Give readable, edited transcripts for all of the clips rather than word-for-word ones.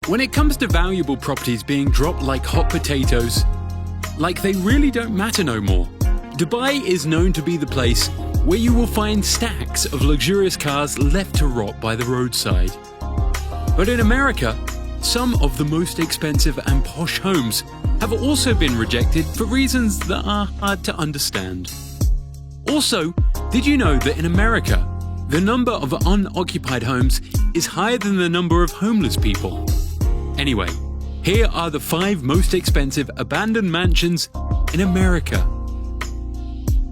When it comes to valuable properties being dropped like hot potatoes, like they really don't matter no more, Dubai is known to be the place where you will find stacks of luxurious cars left to rot by the roadside. But in America, some of the most expensive and posh homes have also been rejected for reasons that are hard to understand. Also, did you know that in America, the number of unoccupied homes is higher than the number of homeless people? Anyway, here are the 5 most expensive abandoned mansions in America.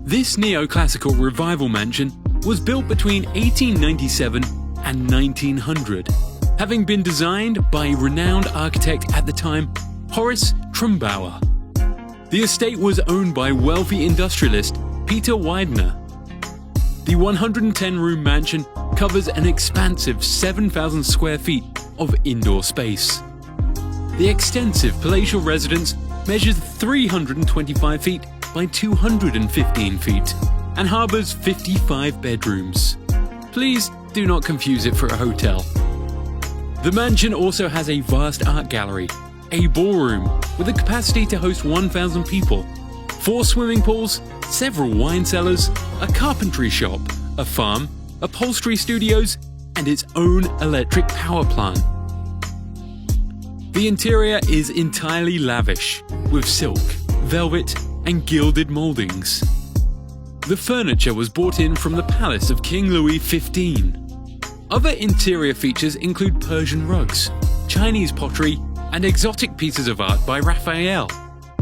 This neoclassical revival mansion was built between 1897 and 1900, having been designed by renowned architect at the time, Horace Trumbauer. The estate was owned by wealthy industrialist Peter Widener. The 110-room mansion covers an expansive 7,000 square feet of indoor space. The extensive palatial residence measures 325 feet by 215 feet and harbours 55 bedrooms. Please do not confuse it for a hotel. The mansion also has a vast art gallery, a ballroom with a capacity to host 1,000 people, 4 swimming pools, several wine cellars, a carpentry shop, a farm, upholstery studios, and its own electric power plant. The interior is entirely lavish, with silk, velvet, and gilded mouldings. The furniture was brought in from the palace of King Louis XV. Other interior features include Persian rugs, Chinese pottery, and exotic pieces of art by Raphael,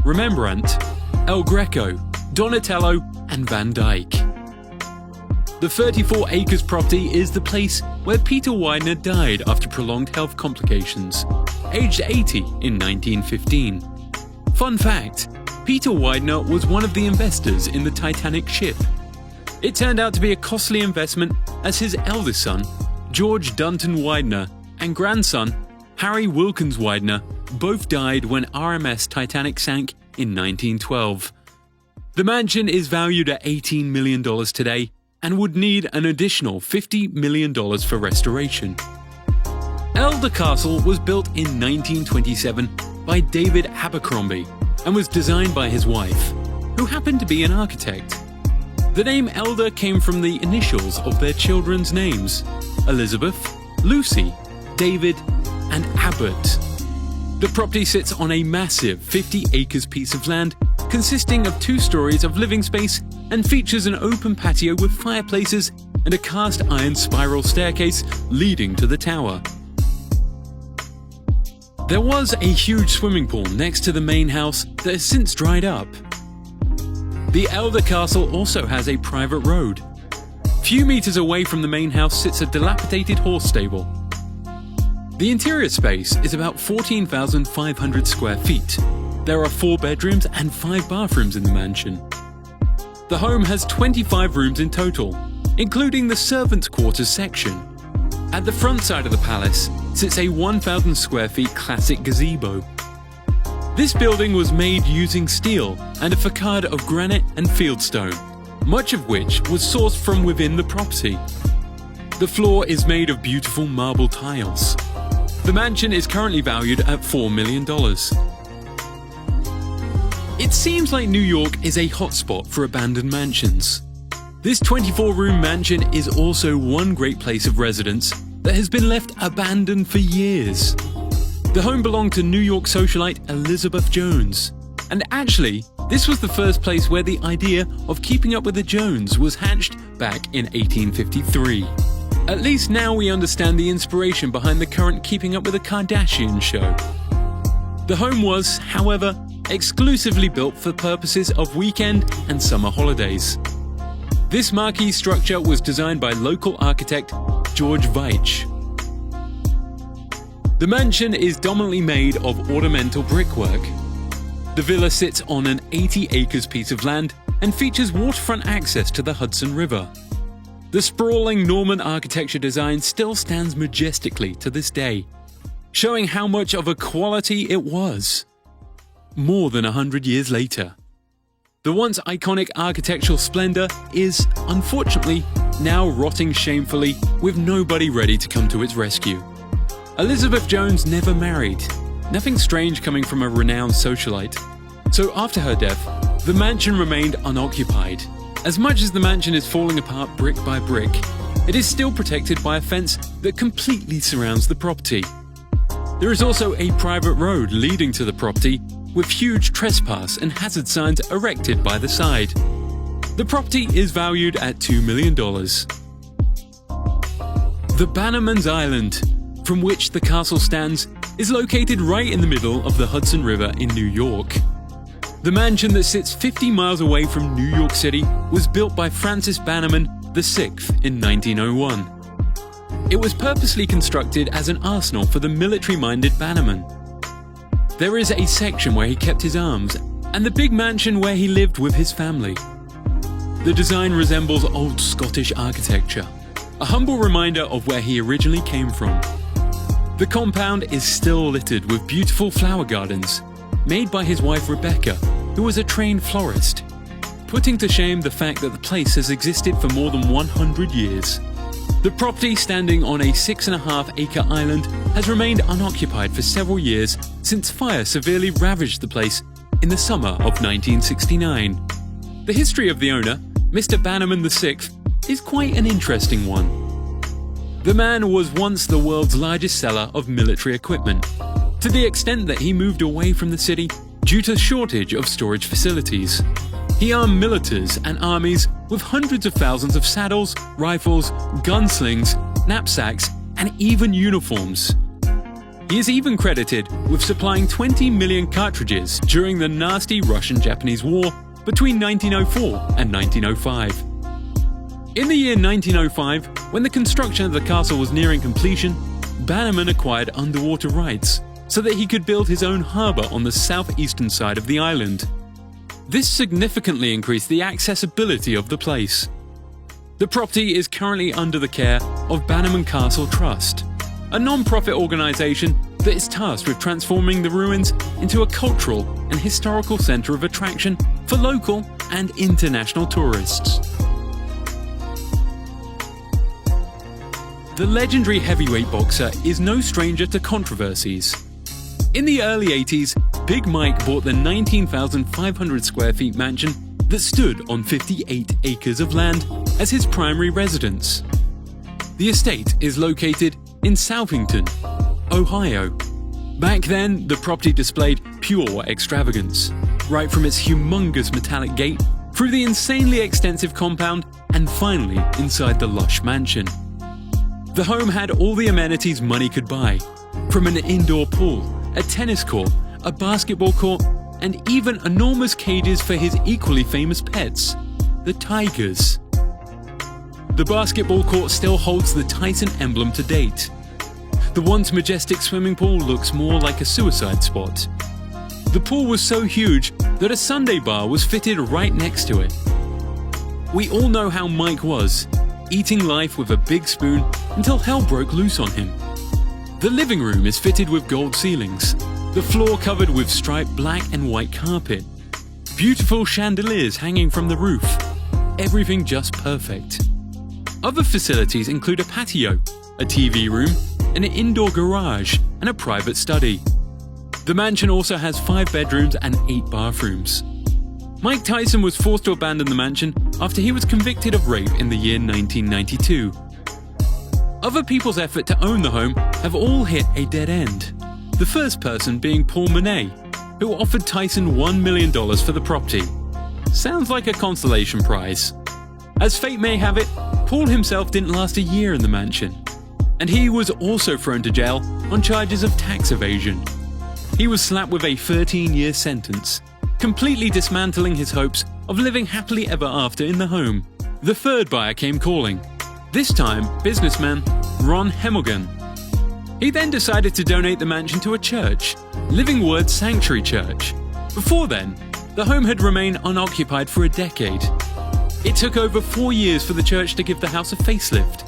Rembrandt, El Greco, Donatello, and Van Dyck. The 34 acres property is the place where Peter Widener died after prolonged health complications, aged 80 in 1915. Fun fact, Peter Widener was one of the investors in the Titanic ship. It turned out to be a costly investment as his eldest son, George Dunton Widener, and grandson, Harry Wilkins Widener, both died when RMS Titanic sank in 1912. The mansion is valued at $18 million today and would need an additional $50 million for restoration. Elder Castle was built in 1927 by David Abercrombie and was designed by his wife, who happened to be an architect. The name Elder came from the initials of their children's names: Elizabeth, Lucy, David, and Abbott. The property sits on a massive 50 acres piece of land consisting of 2 stories of living space and features an open patio with fireplaces and a cast iron spiral staircase leading to the tower. There was a huge swimming pool next to the main house that has since dried up. The Elder Castle also has a private road. Few meters away from the main house sits a dilapidated horse stable. The interior space is about 14,500 square feet. There are 4 bedrooms and 5 bathrooms in the mansion. The home has 25 rooms in total, including the servants' quarters section. At the front side of the palace sits a 1,000 square feet classic gazebo. This building was made using steel and a facade of granite and fieldstone, much of which was sourced from within the property. The floor is made of beautiful marble tiles. The mansion is currently valued at $4 million. It seems like New York is a hotspot for abandoned mansions. This 24-room mansion is also one great place of residence that has been left abandoned for years. The home belonged to New York socialite Elizabeth Jones, and actually, this was the first place where the idea of keeping up with the Jones was hatched back in 1853. At least now we understand the inspiration behind the current Keeping Up with the Kardashians show. The home was, however, exclusively built for purposes of weekend and summer holidays. This marquee structure was designed by local architect George Veitch. The mansion is dominantly made of ornamental brickwork. The villa sits on an 80 acres piece of land and features waterfront access to the Hudson River. The sprawling Norman architecture design still stands majestically to this day, showing how much of a quality it was. More than 100 years later, the once iconic architectural splendor is, unfortunately, now rotting shamefully with nobody ready to come to its rescue. Elizabeth Jones never married. Nothing strange coming from a renowned socialite. So after her death, the mansion remained unoccupied. As much as the mansion is falling apart brick by brick, it is still protected by a fence that completely surrounds the property. There is also a private road leading to the property with huge trespass and hazard signs erected by the side. The property is valued at $2 million. The Bannerman's Island, from which the castle stands, is located right in the middle of the Hudson River in New York. The mansion that sits 50 miles away from New York City was built by Francis Bannerman VI in 1901. It was purposely constructed as an arsenal for the military-minded Bannerman. There is a section where he kept his arms, and the big mansion where he lived with his family. The design resembles old Scottish architecture, a humble reminder of where he originally came from. The compound is still littered with beautiful flower gardens, made by his wife Rebecca, who was a trained florist, putting to shame the fact that the place has existed for more than 100 years. The property, standing on a 6.5-acre island, has remained unoccupied for several years since fire severely ravaged the place in the summer of 1969. The history of the owner, Mr. Bannerman VI, is quite an interesting one. The man was once the world's largest seller of military equipment, to the extent that he moved away from the city due to shortage of storage facilities. He armed militaries and armies with hundreds of thousands of saddles, rifles, gunslings, knapsacks, and even uniforms. He is even credited with supplying 20 million cartridges during the nasty Russian-Japanese War between 1904 and 1905. In the year 1905, when the construction of the castle was nearing completion, Bannerman acquired underwater rights so that he could build his own harbour on the southeastern side of the island. This significantly increased the accessibility of the place. The property is currently under the care of Bannerman Castle Trust, a non-profit organisation that is tasked with transforming the ruins into a cultural and historical centre of attraction for local and international tourists. The legendary heavyweight boxer is no stranger to controversies. In the early 80s, Big Mike bought the 19,500 square feet mansion that stood on 58 acres of land as his primary residence. The estate is located in Southington, Ohio. Back then, the property displayed pure extravagance, right from its humongous metallic gate through the insanely extensive compound and finally inside the lush mansion. The home had all the amenities money could buy, from an indoor pool, a tennis court, a basketball court, and even enormous cages for his equally famous pets, the tigers. The basketball court still holds the Tyson emblem to date. The once majestic swimming pool looks more like a suicide spot. The pool was so huge that a sundae bar was fitted right next to it. We all know how Mike was, eating life with a big spoon until hell broke loose on him. The living room is fitted with gold ceilings, the floor covered with striped black and white carpet, beautiful chandeliers hanging from the roof, everything just perfect. Other facilities include a patio, a TV room, an indoor garage, and a private study. The mansion also has 5 bedrooms and 8 bathrooms. Mike Tyson was forced to abandon the mansion after he was convicted of rape in the year 1992. Other people's effort to own the home have all hit a dead end. The first person being Paul Monet, who offered Tyson $1 million for the property. Sounds like a consolation prize. As fate may have it, Paul himself didn't last a year in the mansion, and he was also thrown to jail on charges of tax evasion. He was slapped with a 13-year sentence, completely dismantling his hopes of living happily ever after in the home. The third buyer came calling, this time businessman Ron Hemelgen. He then decided to donate the mansion to a church, Living Word Sanctuary Church. Before then, the home had remained unoccupied for a decade. It took over 4 years for the church to give the house a facelift.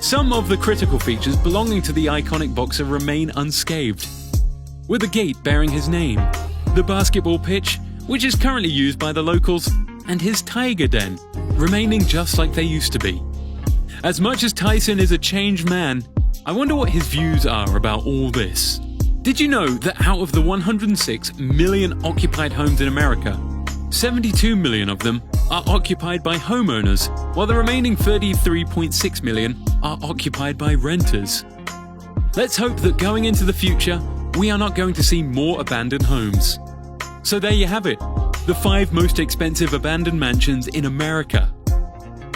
Some of the critical features belonging to the iconic boxer remain unscathed, with a gate bearing his name, the basketball pitch, which is currently used by the locals, and his tiger den, remaining just like they used to be. As much as Tyson is a changed man, I wonder what his views are about all this. Did you know that out of the 106 million occupied homes in America, 72 million of them are occupied by homeowners, while the remaining 33.6 million are occupied by renters? Let's hope that going into the future, we are not going to see more abandoned homes. So there you have it, the 5 most expensive abandoned mansions in America.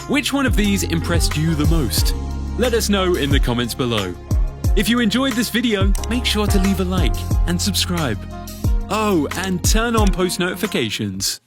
Which one of these impressed you the most? Let us know in the comments below. If you enjoyed this video, make sure to leave a like and subscribe. Oh, and turn on post notifications.